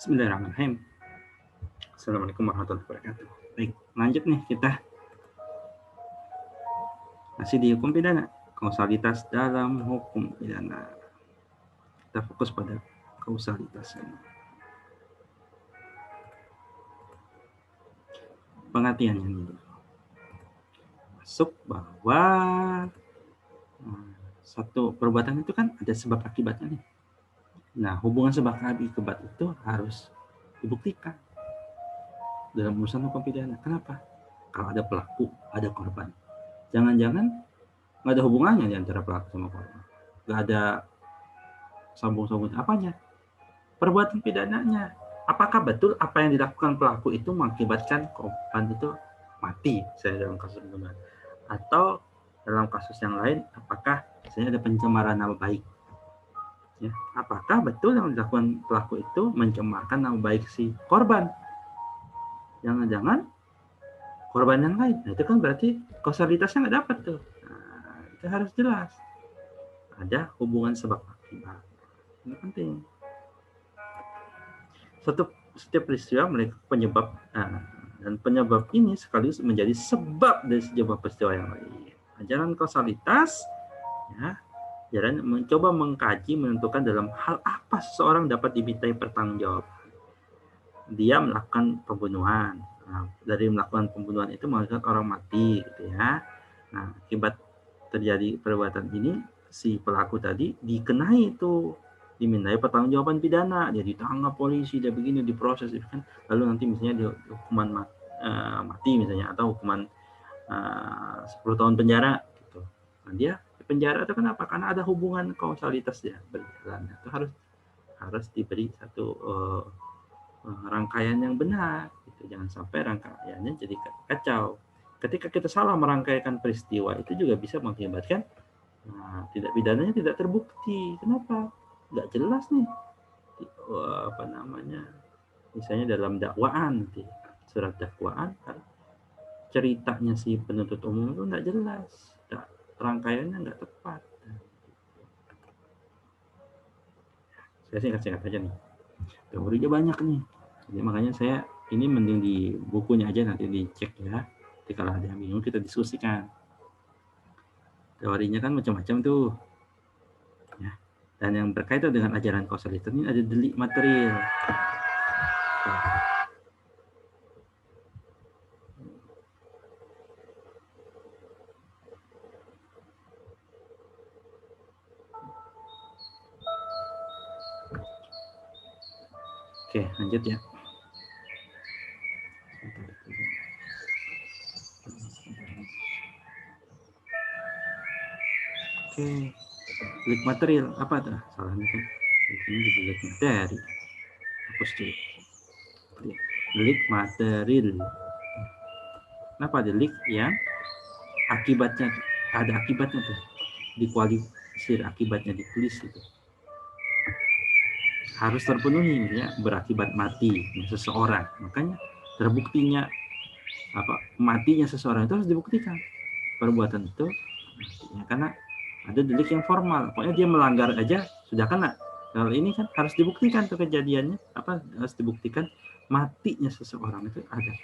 Bismillahirrahmanirrahim. Assalamualaikum warahmatullahi wabarakatuh. Baik, lanjut nih kita masih di hukum pidana, kausalitas dalam hukum pidana. Kita fokus pada kausalitas ini. Pengertiannya ini masuk bahwa satu perbuatan itu kan ada sebab akibatnya nih. Nah, hubungan sebab akibat itu harus dibuktikan dalam urusan hukum pidana. Kenapa? Kalau ada pelaku, ada korban. Jangan-jangan nggak ada hubungannya di antara pelaku sama korban. Nggak ada sambung-sambung apanya? Perbuatan pidananya. Apakah betul apa yang dilakukan pelaku itu mengakibatkan korban itu mati, misalnya dalam kasus pembunuhan? Atau dalam kasus yang lain, apakah misalnya ada pencemaran nama baik? Ya, apakah betul yang dilakukan pelaku itu mencemarkan nama baik si korban? Jangan-jangan korban yang lain. Nah, itu kan berarti kausalitasnya nggak dapat tuh. Nah, itu harus jelas. Ada hubungan sebab akibat. Ini penting. Setiap peristiwa memiliki penyebab, dan penyebab ini sekaligus menjadi sebab dari sejumlah peristiwa yang lain. Ajaran kausalitas, ya, ajaran mencoba mengkaji menentukan dalam hal apa seseorang dapat dimintai pertanggungjawaban. Dia melakukan pembunuhan. Nah, dari melakukan pembunuhan itu mengakibatkan orang mati, gitu ya. Nah, akibat terjadi perbuatan ini, si pelaku tadi dikenai itu, dimintai pertanggungjawaban pidana, dia ditangkap polisi, dia begini, diproses, kan, lalu nanti misalnya dia hukuman mati misalnya, atau hukuman 10 tahun penjara gitu. Nah, dia di penjara itu kenapa? Karena ada hubungan kausalitas dia berjalan. Itu harus diberi satu rangkaian yang benar gitu. Jangan sampai rangkaiannya jadi kacau. Ketika kita salah merangkaikan peristiwa, itu juga bisa mengakibatkan tidak pidananya tidak terbukti. Kenapa? Nggak jelas nih. Apa namanya? Misalnya dalam dakwaan, surat dakwaan, ceritanya si penuntut umum itu nggak jelas, rangkaiannya nggak tepat. Saya singkat-singkat aja nih. Teorinya banyak nih. Jadi makanya saya ini mending di bukunya aja, nanti dicek ya. Jadi kalau ada yang bingung kita diskusikan. Teorinya kan macam-macam tuh. Ya. Dan yang berkaitan dengan ajaran kausalitas ini ada delik material. Oke, lanjut ya. Oke, delik material apa tuh? Salahnya kan? Ini delik materi. Hapus dulu. Delik material. Kenapa delik yang akibatnya ada akibatnya tuh, dikualifikasi akibatnya ditulis itu harus terpenuhi, ya, berakibat mati seseorang. Makanya terbuktinya matinya seseorang itu harus dibuktikan perbuatan itu, ya, karena ada delik yang formal. Pokoknya dia melanggar aja sudah kena. Kalau ini kan harus dibuktikan tuh kejadiannya, harus dibuktikan matinya seseorang itu ada.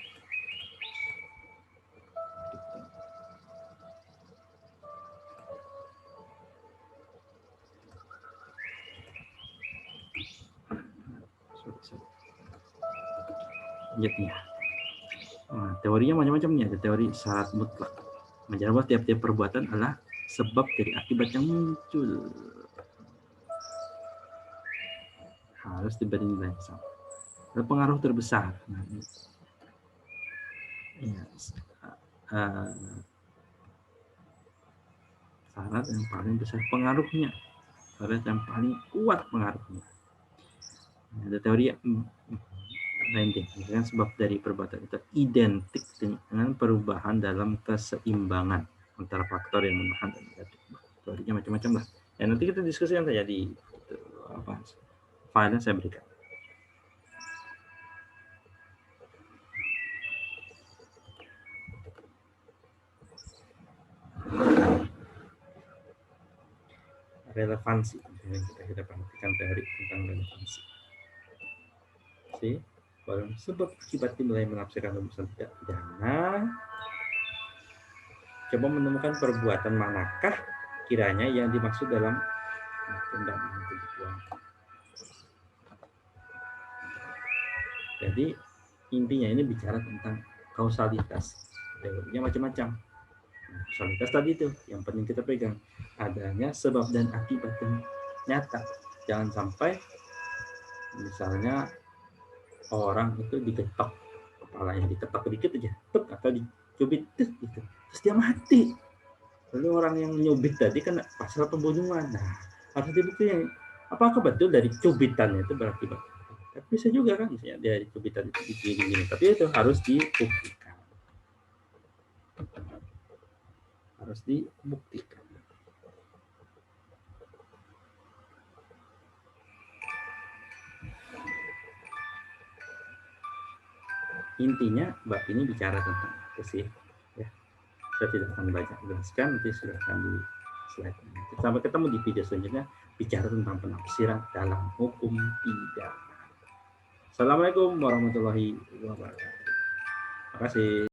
Lanjutnya. Nah, teorinya macam-macam nih. Ada teori syarat mutlak. Menjadi bahwa tiap-tiap perbuatan adalah sebab dari akibat yang muncul. Harus diberi nilai sama. Ada pengaruh terbesar. Nah, ya, syarat yang paling besar pengaruhnya. Syarat yang paling kuat pengaruhnya. Ada teori dengan sebab dari perbuatan itu identik dengan perubahan dalam keseimbangan antara faktor yang menahan dan negatif. Teorinya macam-macam lah. Ya, nanti kita diskusikan saja di file yang saya berikan. Relevansi, kita perhatikan teori tentang relevansi. sebab akibat dimulai menafsirkan rumusan tindak pidana. Coba menemukan perbuatan manakah kiranya yang dimaksud dalam undang-undang penipuan. Jadi intinya ini bicara tentang kausalitas. Teorinya macam-macam. Kausalitas tadi itu yang penting kita pegang, adanya sebab dan akibat yang nyata. Jangan sampai misalnya orang itu diketok, kepalanya diketok dikit aja, atau dicubit gitu, terus dia mati. Lalu orang yang nyubit tadi kan pasal pembunuhan. Nah, harus dibuktikan apakah betul dari cubitannya itu berakibat. Tapi bisa juga kan misalnya dari cubitan itu begini, tapi itu harus dibuktikan. Harus dibuktikan. Intinya bab ini bicara tentang itu sih. Ya. Saya tidak akan banyak jelaskan, nanti silahkan di slide. Sampai ketemu di video selanjutnya bicara tentang penafsiran dalam hukum pidana. Assalamualaikum warahmatullahi wabarakatuh. Terima kasih.